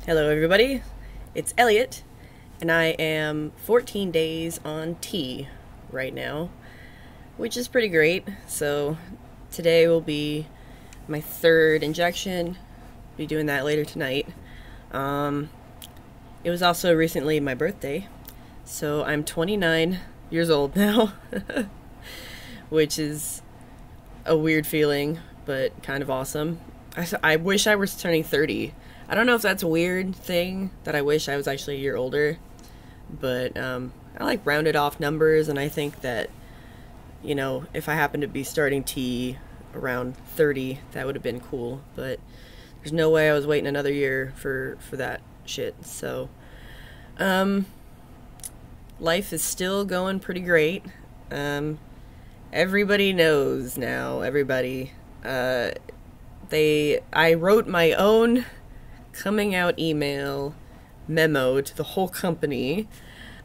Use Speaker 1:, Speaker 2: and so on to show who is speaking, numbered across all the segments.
Speaker 1: Hello everybody, it's Elliot, and I am 14 days on T right now, which is pretty great. So today will be my third injection, be doing that later tonight. It was also recently my birthday, so I'm 29 years old now, which is a weird feeling, but kind of awesome. I wish I was turning 30. I don't know if that's a weird thing, that I wish I was actually a year older, but I like rounded off numbers, and I think that, you know, if I happened to be starting T around 30, that would have been cool, but there's no way I was waiting another year for that shit. So life is still going pretty great. Everybody knows now, everybody. I wrote my own coming out email memo to the whole company.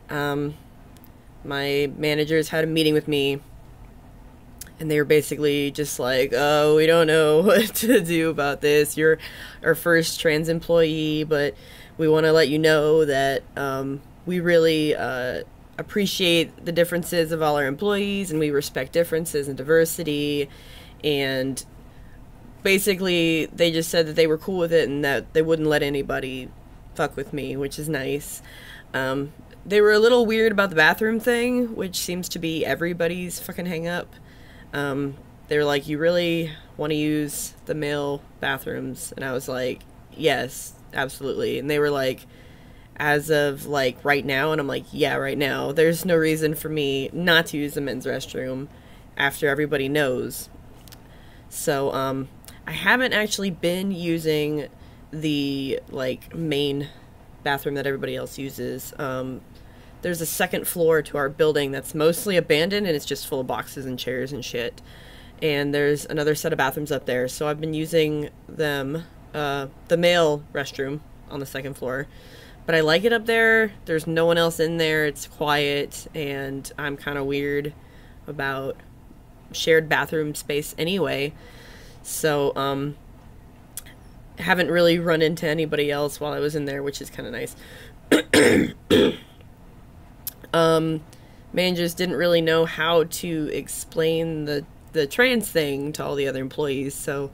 Speaker 1: My managers had a meeting with me, and they were basically just like, oh, we don't know what to do about this. You're our first trans employee, but we want to let you know that we really appreciate the differences of all our employees, and we respect differences and diversity. And basically, they just said that they were cool with it and that they wouldn't let anybody fuck with me, which is nice. They were a little weird about the bathroom thing, which seems to be everybody's fucking hang up. They were like, you really want to use the male bathrooms? And I was like, yes, absolutely. And they were like, as of like right now? And I'm like, yeah, right now. There's no reason for me not to use the men's restroom after everybody knows. So, I haven't actually been using the, like, main bathroom that everybody else uses. There's a second floor to our building that's mostly abandoned, and it's just full of boxes and chairs and shit. And there's another set of bathrooms up there, so I've been using them, the male restroom on the second floor. But I like it up there. There's no one else in there. It's quiet, and I'm kind of weird about shared bathroom space anyway. So, haven't really run into anybody else while I was in there, which is kind of nice. Managers didn't really know how to explain the trans thing to all the other employees, so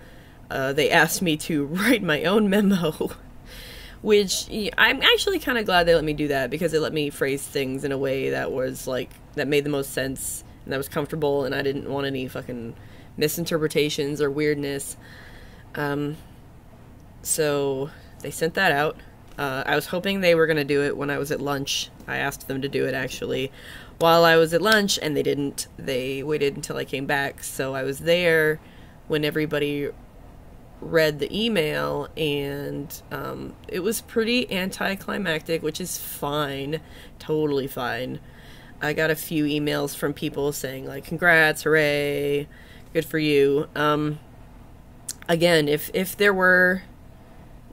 Speaker 1: they asked me to write my own memo, which I'm actually kind of glad they let me do that, because it let me phrase things in a way that was, like, that made the most sense, and that was comfortable, and I didn't want any fucking misinterpretations or weirdness. So they sent that out. I was hoping they were going to do it when I was at lunch. I asked them to do it actually while I was at lunch, and they didn't. They waited until I came back, so I was there when everybody read the email, and it was pretty anticlimactic, which is fine, totally fine. I got a few emails from people saying, like, congrats, hooray, good for you. Again, if there were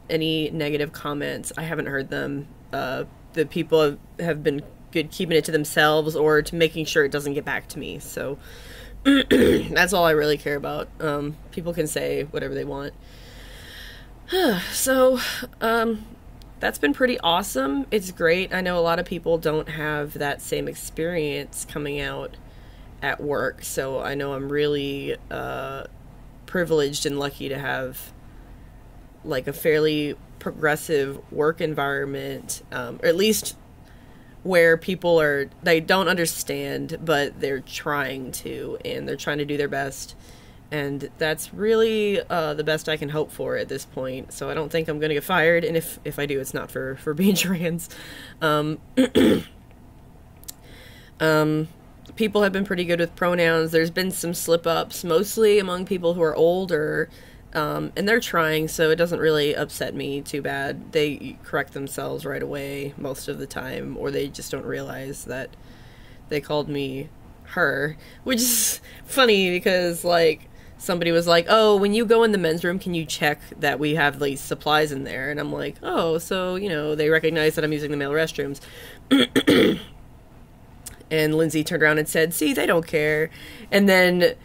Speaker 1: any negative comments, I haven't heard them. The people have been good keeping it to themselves or to making sure it doesn't get back to me. So that's all I really care about. People can say whatever they want. So that's been pretty awesome. It's great. I know a lot of people don't have that same experience coming out at work, so I know I'm really privileged and lucky to have, like, a fairly progressive work environment, or at least where people they don't understand, but they're trying to, and they're trying to do their best, and that's really the best I can hope for at this point. So I don't think I'm gonna get fired, and if I do, it's not for being trans. People have been pretty good with pronouns. There's been some slip-ups, mostly among people who are older, and they're trying, so it doesn't really upset me too bad. They correct themselves right away most of the time, or they just don't realize that they called me her, which is funny because, like, somebody was like, oh, when you go in the men's room, can you check that we have these supplies in there? And I'm like, oh, so, you know, they recognize that I'm using the male restrooms. And Lindsay turned around and said, see, they don't care. And then,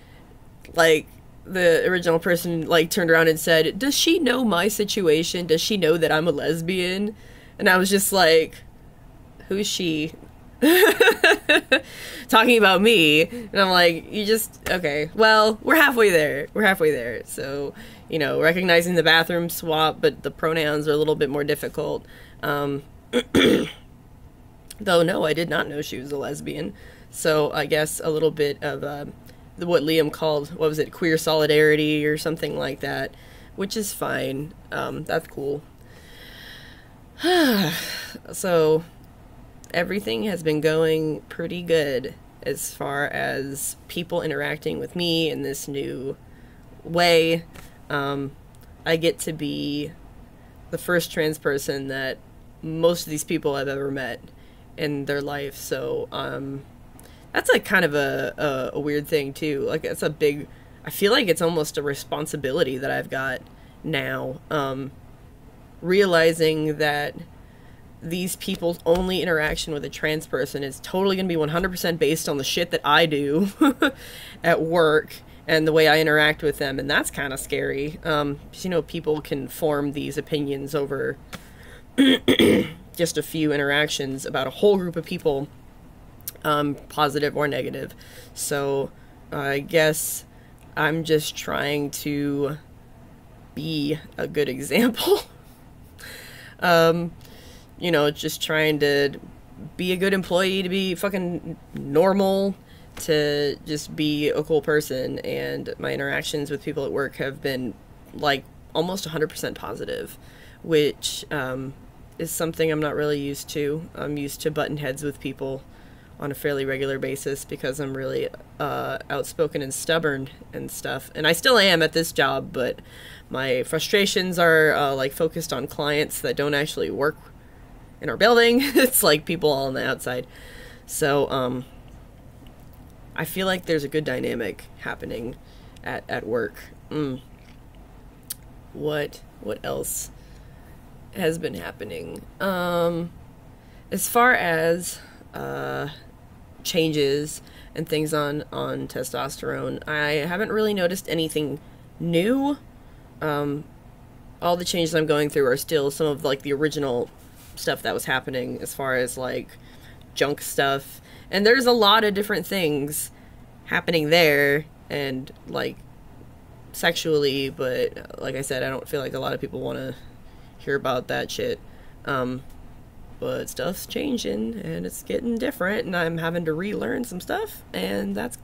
Speaker 1: like, the original person like turned around and said, "Does she know my situation? Does she know that I'm a lesbian?" And I was just like, "Who's she?" Talking about me. And I'm like, you just, okay, well, we're halfway there. We're halfway there. So, you know, recognizing the bathroom swap, but the pronouns are a little bit more difficult. Though, no, I did not know she was a lesbian. So I guess a little bit of what Liam called, what was it, queer solidarity or something like that, which is fine. That's cool. So everything has been going pretty good as far as people interacting with me in this new way. I get to be the first trans person that most of these people have ever met in their life. So that's like kind of a weird thing too. Like it's a big, I feel like it's almost a responsibility that I've got now. Realizing that these people's only interaction with a trans person is totally going to be 100% based on the shit that I do at work and the way I interact with them, and that's kind of scary. You know, people can form these opinions over just a few interactions about a whole group of people, positive or negative. So I guess I'm just trying to be a good example. You know, just trying to be a good employee, to be fucking normal, to just be a cool person. And my interactions with people at work have been like almost 100% positive, which is something I'm not really used to. I'm used to button heads with people on a fairly regular basis because I'm really outspoken and stubborn and stuff. And I still am at this job, but my frustrations are like focused on clients that don't actually work in our building. It's like people all on the outside. So I feel like there's a good dynamic happening at work. What else has been happening? As far as changes and things on testosterone, I haven't really noticed anything new. All the changes I'm going through are still some of like the original stuff that was happening, as far as like junk stuff, and there's a lot of different things happening there, and like sexually, but like I said, I don't feel like a lot of people want to hear about that shit. But stuff's changing and it's getting different, and I'm having to relearn some stuff, and that's,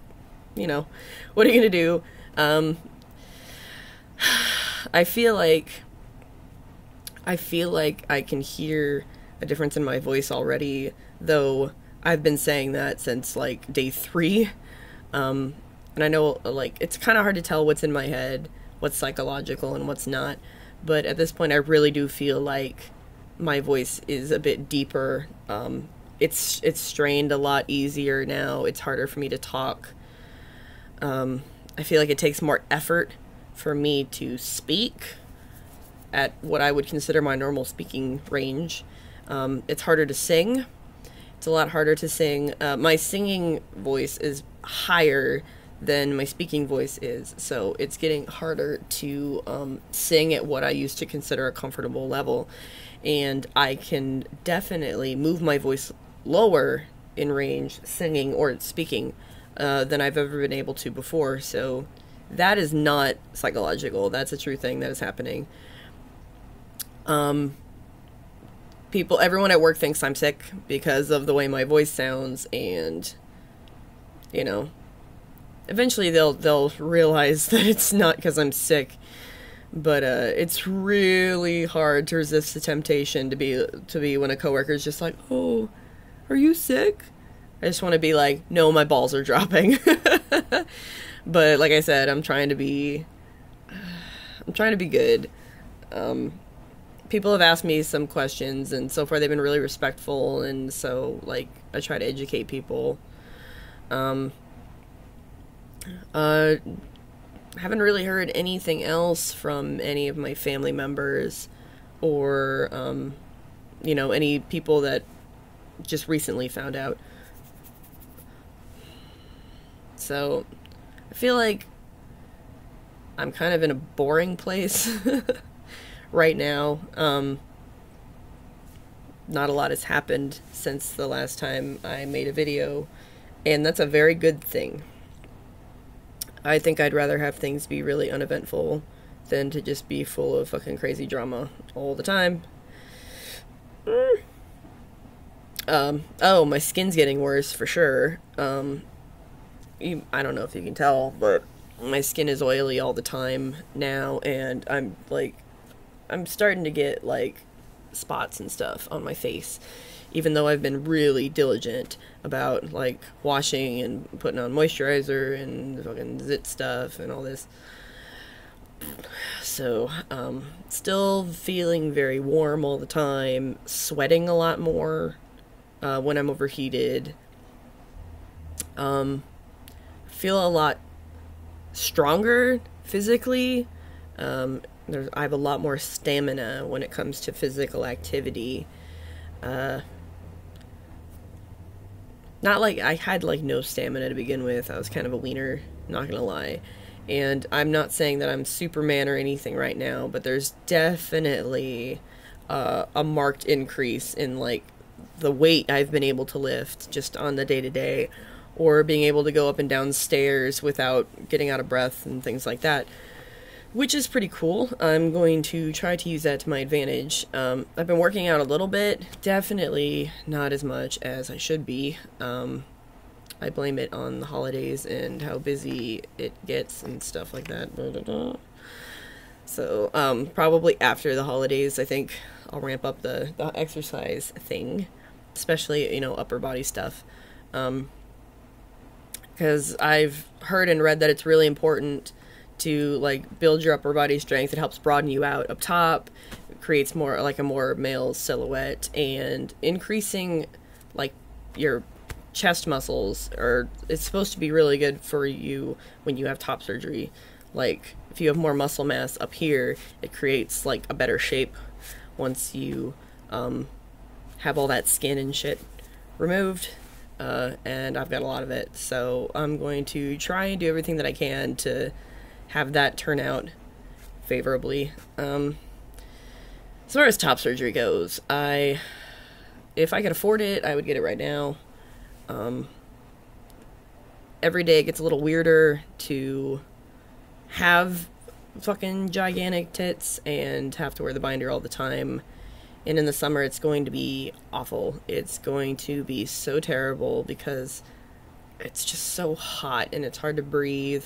Speaker 1: you know, what are you gonna do? I feel like I can hear a difference in my voice already, though I've been saying that since like day 3. And I know like it's kind of hard to tell what's in my head, what's psychological and what's not. But at this point, I really do feel like my voice is a bit deeper. It's strained a lot easier now. It's harder for me to talk. I feel like it takes more effort for me to speak at what I would consider my normal speaking range. It's harder to sing. It's a lot harder to sing. My singing voice is higher than my speaking voice is, so it's getting harder to sing at what I used to consider a comfortable level. And I can definitely move my voice lower in range singing or speaking than I've ever been able to before. So that is not psychological. That's a true thing that is happening. Everyone at work thinks I'm sick because of the way my voice sounds, and you know, eventually they'll realize that it's not because I'm sick. But it's really hard to resist the temptation to be when a coworker's just like, "Oh, are you sick?" I just want to be like, "No, my balls are dropping." But like I said, I'm trying to be good. People have asked me some questions, and so far they've been really respectful, and so like I try to educate people. Haven't really heard anything else from any of my family members or, you know, any people that just recently found out. So I feel like I'm kind of in a boring place right now. Not a lot has happened since the last time I made a video, and that's a very good thing. I think I'd rather have things be really uneventful than to just be full of fucking crazy drama all the time. Oh, my skin's getting worse for sure. I don't know if you can tell, but my skin is oily all the time now, and I'm starting to get like spots and stuff on my face, even though I've been really diligent about like washing and putting on moisturizer and fucking zit stuff and all this. So, still feeling very warm all the time, sweating a lot more when I'm overheated. Feel a lot stronger physically. I have a lot more stamina when it comes to physical activity. Not like I had like no stamina to begin with. I was kind of a wiener, not gonna lie. And I'm not saying that I'm Superman or anything right now, but there's definitely a marked increase in like the weight I've been able to lift just on the day-to-day, or being able to go up and down stairs without getting out of breath and things like that, which is pretty cool. I'm going to try to use that to my advantage. I've been working out a little bit, definitely not as much as I should be. I blame it on the holidays and how busy it gets and stuff like that. So, probably after the holidays, I think I'll ramp up the exercise thing, especially, upper body stuff. Because I've heard and read that it's really important to like build your upper body strength. It helps broaden you out up top. It creates more like a more male silhouette, and increasing like your chest muscles it's supposed to be really good for you when you have top surgery. Like if you have more muscle mass up here, it creates like a better shape once you have all that skin and shit removed. And I've got a lot of it, so I'm going to try and do everything that I can to have that turn out favorably. As far as top surgery goes, if I could afford it, I would get it right now. Every day it gets a little weirder to have fucking gigantic tits and have to wear the binder all the time. And in the summer, it's going to be awful. It's going to be so terrible because it's just so hot and it's hard to breathe.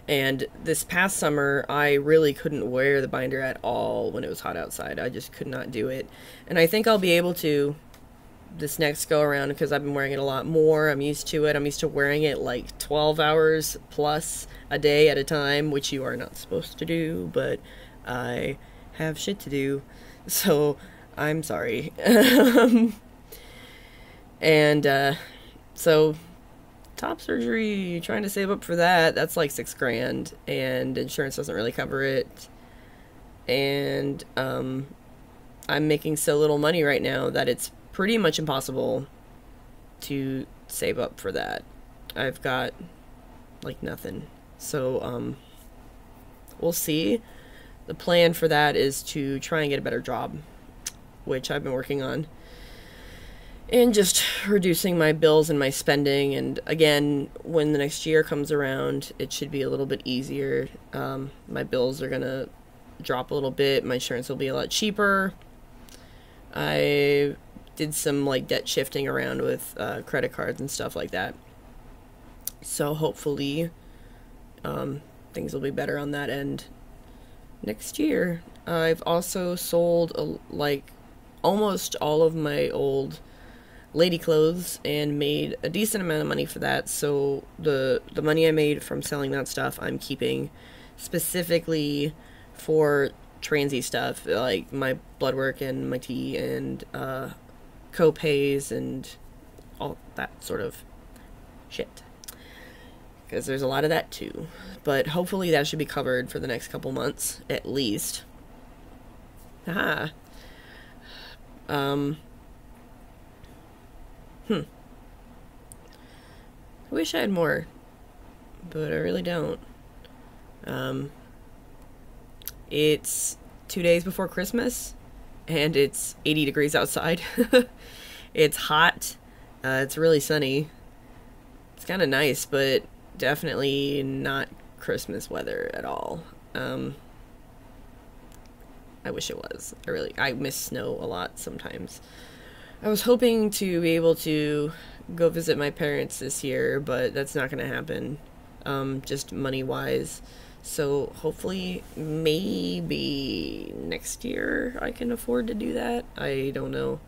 Speaker 1: And this past summer, I really couldn't wear the binder at all when it was hot outside. I just could not do it. And I think I'll be able to this next go around because I've been wearing it a lot more. I'm used to it. I'm used to wearing it like 12 hours plus a day at a time, which you are not supposed to do, but I have shit to do, so I'm sorry. And so top surgery, trying to save up for that's like $6,000, and insurance doesn't really cover it. And I'm making so little money right now that it's pretty much impossible to save up for that. I've got like nothing, so we'll see. The plan for that is to try and get a better job, which I've been working on, and just reducing my bills and my spending. And again, when the next year comes around, it should be a little bit easier. My bills are gonna drop a little bit. My insurance will be a lot cheaper. I did some like debt shifting around with credit cards and stuff like that, so hopefully things will be better on that end next year. I've also sold like almost all of my old lady clothes and made a decent amount of money for that. So the money I made from selling that stuff I'm keeping specifically for transy stuff, like my blood work and my tea and co-pays and all that sort of shit, because there's a lot of that too. But hopefully that should be covered for the next couple months, at least. Haha. I wish I had more, but I really don't. It's 2 days before Christmas, and it's 80 degrees outside. It's hot. It's really sunny. It's kind of nice, but definitely not Christmas weather at all. I wish it was. I miss snow a lot sometimes. I was hoping to be able to go visit my parents this year, but that's not going to happen, just money-wise. So hopefully, maybe next year I can afford to do that. I don't know.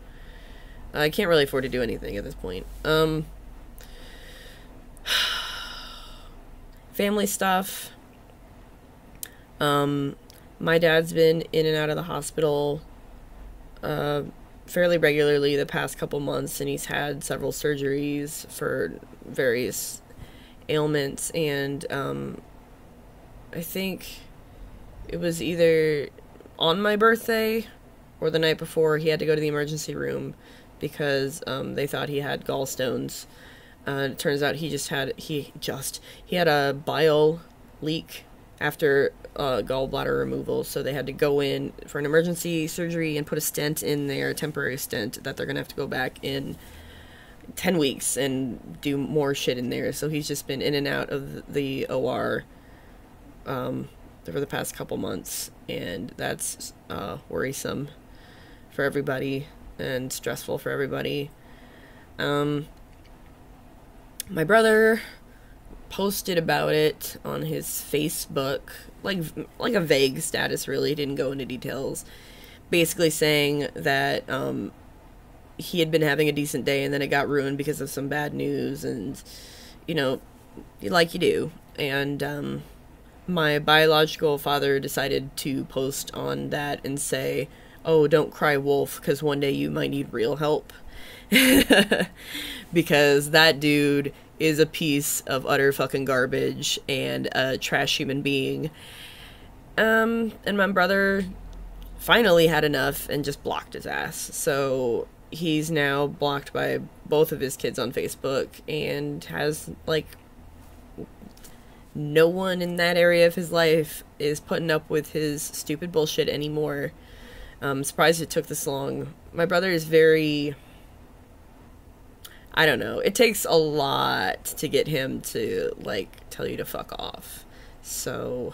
Speaker 1: I can't really afford to do anything at this point. Family stuff. My dad's been in and out of the hospital fairly regularly the past couple months, and he's had several surgeries for various ailments, and I think it was either on my birthday or the night before he had to go to the emergency room because they thought he had gallstones. It turns out he had a bile leak after gallbladder removal, so they had to go in for an emergency surgery and put a stent in there, a temporary stent that they're gonna have to go back in 10 weeks and do more shit in there. So he's just been in and out of the OR for the past couple months, and that's worrisome for everybody and stressful for everybody. My brother posted about it on his Facebook, like a vague status, really didn't go into details, basically saying that he had been having a decent day and then it got ruined because of some bad news, and like you do. And my biological father decided to post on that and say, "Oh, don't cry wolf, because one day you might need real help." Because that dude is a piece of utter fucking garbage and a trash human being. And my brother finally had enough and just blocked his ass. So he's now blocked by both of his kids on Facebook and has, no one in that area of his life is putting up with his stupid bullshit anymore. I'm surprised it took this long. My brother is very... I don't know. It takes a lot to get him to, tell you to fuck off. So,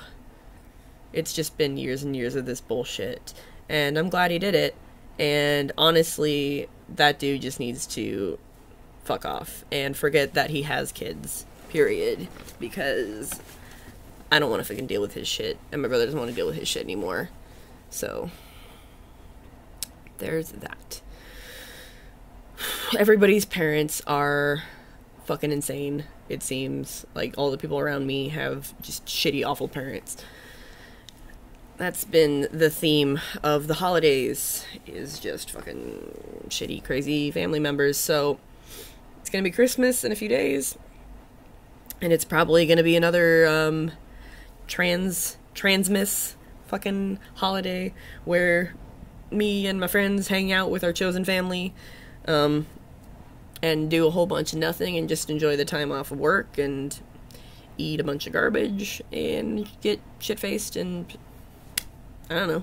Speaker 1: it's just been years and years of this bullshit. And I'm glad he did it. And honestly, that dude just needs to fuck off and forget that he has kids. Period. Because I don't want to fucking deal with his shit. And my brother doesn't want to deal with his shit anymore. So, there's that. Everybody's parents are fucking insane, it seems. All the people around me have just shitty, awful parents. That's been the theme of the holidays, is just fucking shitty, crazy family members. So, it's gonna be Christmas in a few days. And it's probably gonna be another, transmiss fucking holiday where me and my friends hang out with our chosen family, and do a whole bunch of nothing and just enjoy the time off of work and eat a bunch of garbage and get shit-faced and, I don't know,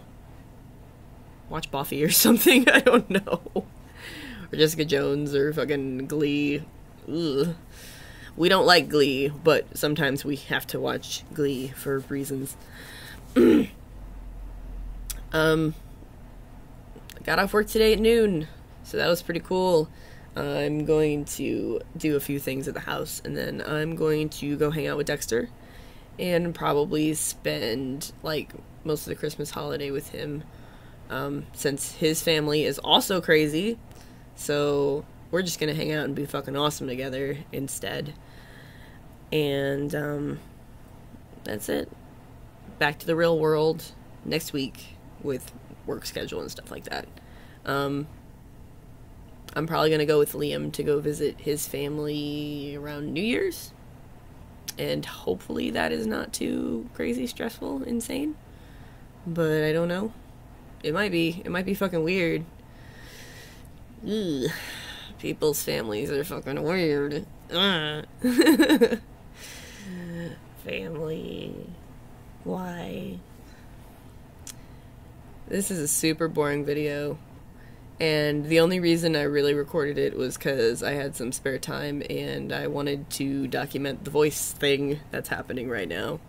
Speaker 1: watch Buffy or something. I don't know. Or Jessica Jones or fucking Glee. Ugh. We don't like Glee, but sometimes we have to watch Glee for reasons. I got off work today at noon, so that was pretty cool. I'm going to do a few things at the house, and then I'm going to go hang out with Dexter and probably spend, most of the Christmas holiday with him, since his family is also crazy. So we're just gonna hang out and be fucking awesome together instead. And that's it. Back to the real world next week with work schedule and stuff like that. I'm probably gonna go with Liam to go visit his family around New Year's, and hopefully that is not too crazy, stressful, insane. But I don't know. It might be. It might be fucking weird. Ugh. People's families are fucking weird. Family. Why? This is a super boring video. And the only reason I really recorded it was because I had some spare time and I wanted to document the voice thing that's happening right now.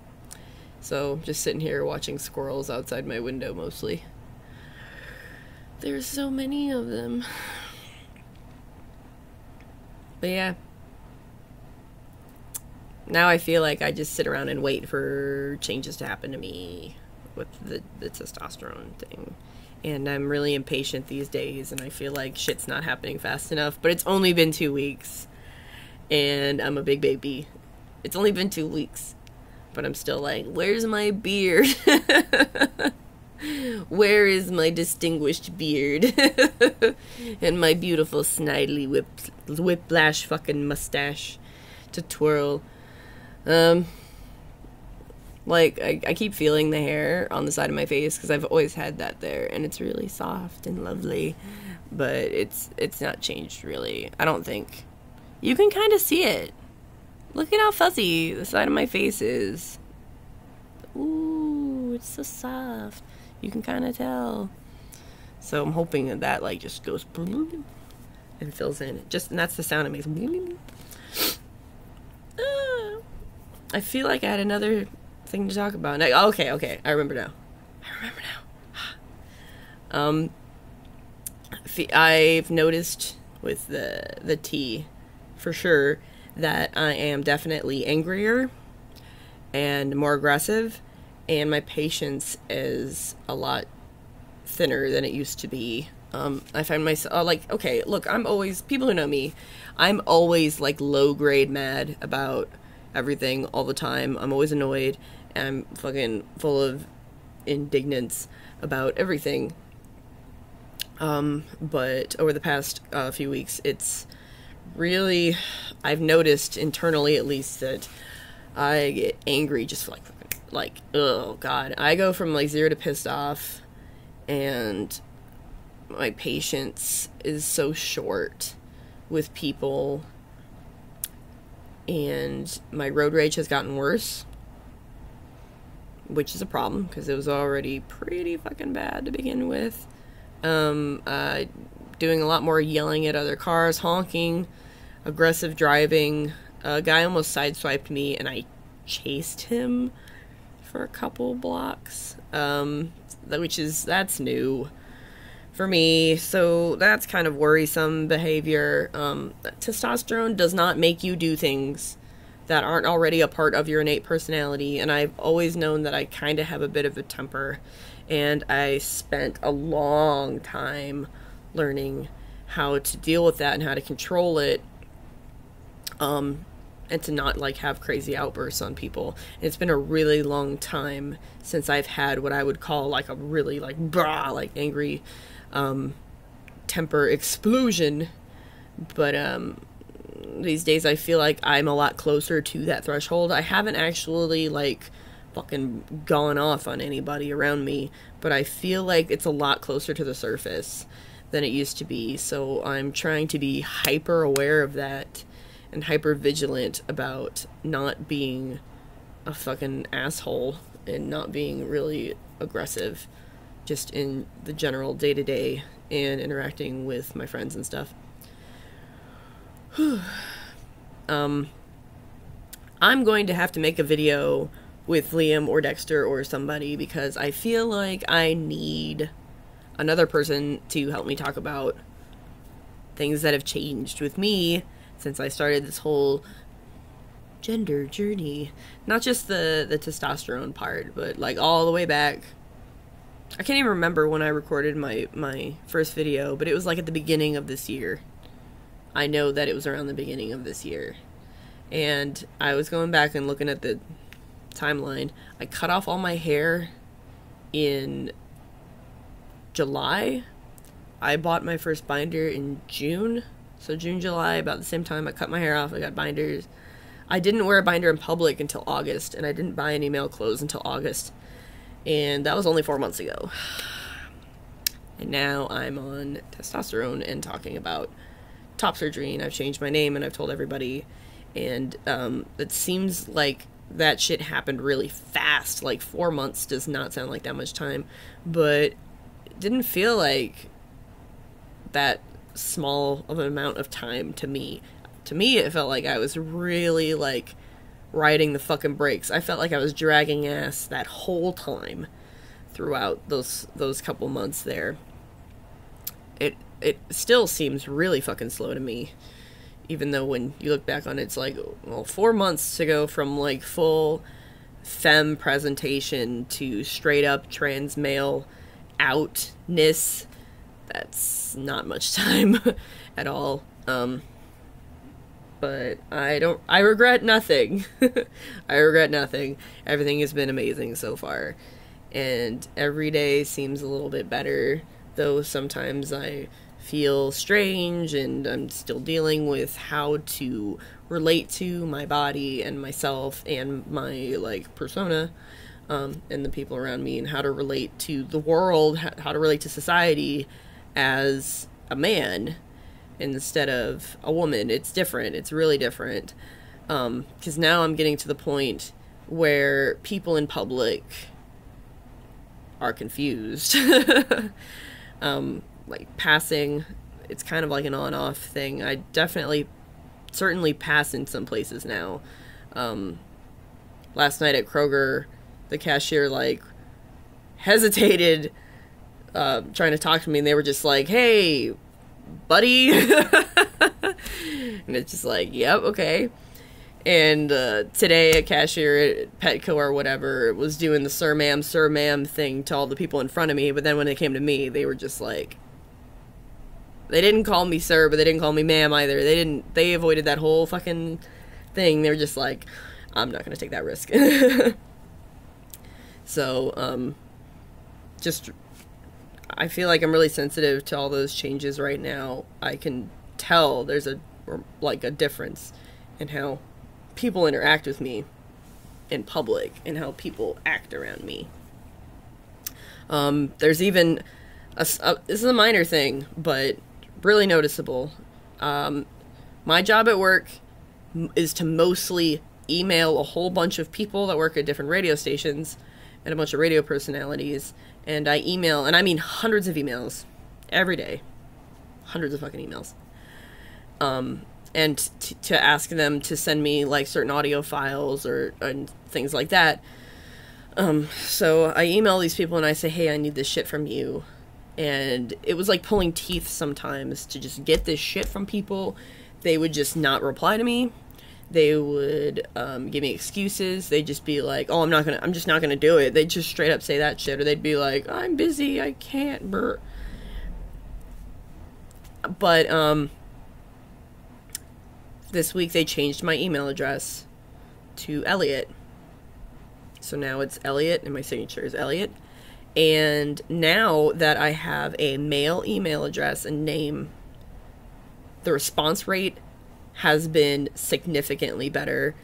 Speaker 1: So, just sitting here watching squirrels outside my window mostly. There's so many of them. But yeah. Now I feel like I just sit around and wait for changes to happen to me with the testosterone thing. And I'm really impatient these days, and I feel like shit's not happening fast enough. But it's only been 2 weeks, and I'm a big baby. It's only been 2 weeks, but I'm still like, where's my beard? Where is my distinguished beard? And my beautiful snidely whiplash fucking mustache to twirl. Like, I keep feeling the hair on the side of my face because I've always had that there, and it's really soft and lovely, but it's not changed really, I don't think. You can kind of see it. Look at how fuzzy the side of my face is. Ooh, it's so soft. You can kind of tell. So I'm hoping that like just goes and fills in. And that's the sound it makes. I feel like I had another thing to talk about. Okay, I remember now. I've noticed with the T, for sure, that I am definitely angrier and more aggressive, and my patience is a lot thinner than it used to be. I find myself, like, okay, look, people who know me, I'm always, like, low-grade mad about everything all the time. I'm always annoyed, and I'm fucking full of indignance about everything. But over the past few weeks, it's really, I've noticed internally at least that I get angry just like, oh god. I go from like 0 to pissed off, and my patience is so short with people, and my road rage has gotten worse, which is a problem because it was already pretty fucking bad to begin with. Doing a lot more yelling at other cars, honking, aggressive driving. A guy almost sideswiped me and I chased him for a couple blocks, that's new for me, so that's kind of worrisome behavior. Testosterone does not make you do things that aren't already a part of your innate personality, and I've always known that I kind of have a bit of a temper, and I spent a long time learning how to deal with that and how to control it, and to not like have crazy outbursts on people. And it's been a really long time since I've had what I would call like a really like angry temper explosion, but these days I feel like I'm a lot closer to that threshold. I haven't actually like fucking gone off on anybody around me, but I feel like it's a lot closer to the surface than it used to be, so I'm trying to be hyper aware of that and hyper vigilant about not being a fucking asshole and not being really aggressive just in the general day-to-day and interacting with my friends and stuff. I'm going to have to make a video with Liam or Dexter or somebody because I feel like I need another person to help me talk about things that have changed with me since I started this whole gender journey. Not just the testosterone part, but like all the way back. I can't even remember when I recorded my first video, but it was like at the beginning of this year. I know that it was around the beginning of this year. And I was going back and looking at the timeline. I cut off all my hair in July. I bought my first binder in June. So June, July, about the same time I cut my hair off, I got binders. I didn't wear a binder in public until August, and I didn't buy any male clothes until August. And that was only 4 months ago. And now I'm on testosterone and talking about top surgery, and I've changed my name and I've told everybody. And it seems like that shit happened really fast. Like 4 months does not sound like that much time, but it didn't feel like that small of an amount of time to me. To me, it felt like I was really, like, riding the fucking brakes. I felt like I was dragging ass that whole time throughout those couple months there. It still seems really fucking slow to me, even though when you look back on it, it's like, well, 4 months to go from, like, full femme presentation to straight up trans male outness. That's not much time at all. But I regret nothing. I regret nothing. Everything has been amazing so far. And every day seems a little bit better, though sometimes I feel strange and I'm still dealing with how to relate to my body and myself and my, like, persona, and the people around me, and how to relate to the world, how to relate to society as a man instead of a woman. It's different. It's really different. 'Cause now I'm getting to the point where people in public are confused. Like passing, it's kind of like an on-off thing. I certainly pass in some places now. Last night at Kroger, the cashier, like, hesitated, trying to talk to me, and they were just like, "Hey, buddy." And it's just like, yep, okay. And today a cashier at Petco or whatever was doing the sir ma'am thing to all the people in front of me, but then when they came to me, they were just like, they didn't call me sir, but they didn't call me ma'am either. They avoided that whole fucking thing. They were just like, I'm not gonna take that risk. So, I feel like I'm really sensitive to all those changes right now. I can tell there's a difference in how people interact with me in public and how people act around me. There's even this is a minor thing, but really noticeable. My job at work is to mostly email a whole bunch of people that work at different radio stations and a bunch of radio personalities. And I email, and I mean hundreds of emails every day. Hundreds of fucking emails. And to ask them to send me, like, certain audio files and things like that. So I email these people and I say, hey, I need this shit from you. And it was like pulling teeth sometimes to just get this shit from people. They would just not reply to me. They would give me excuses. They'd just be like, oh, I'm just not gonna do it. They'd just straight up say that shit. Or they'd be like, I'm busy, I can't, brr. But, this week they changed my email address to Elliot. So now it's Elliot, and my signature is Elliot. And now that I have a male email address and name, the response rate has been significantly better.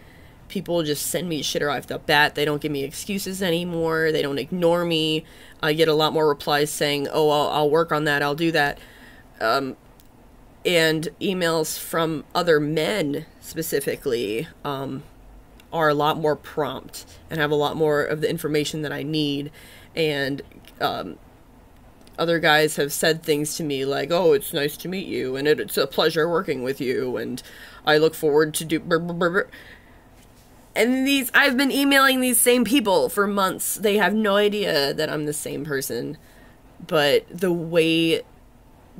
Speaker 1: People just send me shit right off the bat. They don't give me excuses anymore. They don't ignore me. I get a lot more replies saying, oh, I'll work on that. I'll do that. And emails from other men specifically are a lot more prompt and have a lot more of the information that I need. And other guys have said things to me like, oh, it's nice to meet you, and it's a pleasure working with you, and I look forward to do... And I've been emailing these same people for months. They have no idea that I'm the same person. But the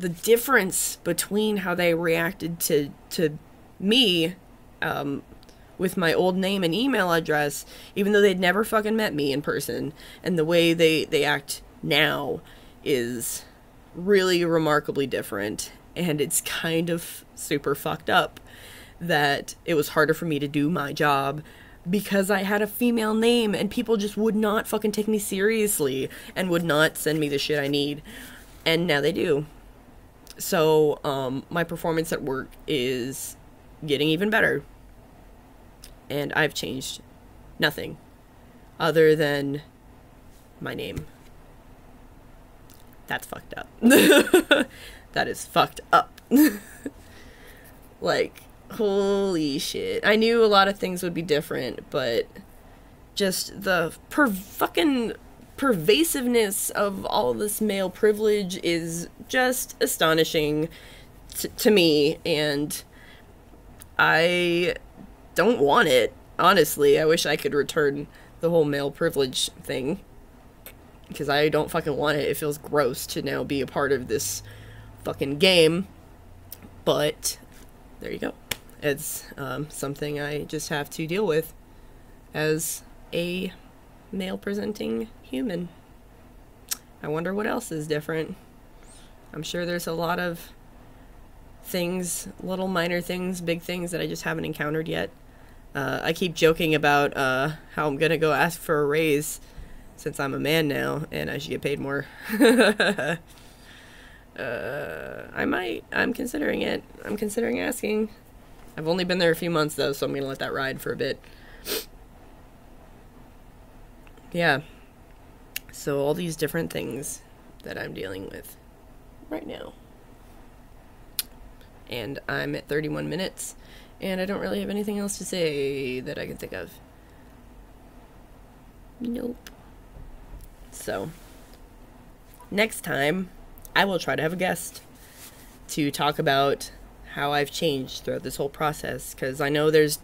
Speaker 1: difference between how they reacted to me with my old name and email address, even though they'd never fucking met me in person, and the way they act now is really remarkably different. And it's kind of super fucked up that it was harder for me to do my job because I had a female name and people just would not fucking take me seriously and would not send me the shit I need. And now they do. So, my performance at work is getting even better. And I've changed nothing other than my name. That's fucked up. That is fucked up. Like, holy shit. I knew a lot of things would be different, but just the fucking pervasiveness of all this male privilege is just astonishing to me, and I don't want it. Honestly, I wish I could return the whole male privilege thing, because I don't fucking want it. It feels gross to now be a part of this fucking game, but there you go. It's something I just have to deal with as a male-presenting human. I wonder what else is different. I'm sure there's a lot of things, little minor things, big things that I just haven't encountered yet. I keep joking about how I'm gonna go ask for a raise since I'm a man now and I should get paid more. I'm considering it. I'm considering asking. I've only been there a few months though, so I'm gonna let that ride for a bit. Yeah. So all these different things that I'm dealing with right now. And I'm at 31 minutes, and I don't really have anything else to say that I can think of. Nope. So, next time, I will try to have a guest to talk about how I've changed throughout this whole process, because I know there's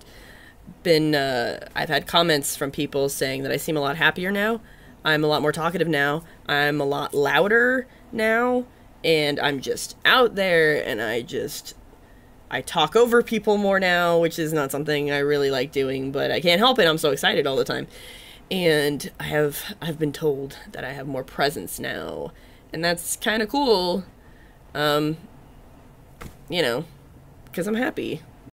Speaker 1: been, I've had comments from people saying that I seem a lot happier now, I'm a lot more talkative now, I'm a lot louder now, and I'm just out there, and I talk over people more now, which is not something I really like doing, but I can't help it, I'm so excited all the time. And I've been told that I have more presence now, and that's kind of cool, you know, because I'm happy.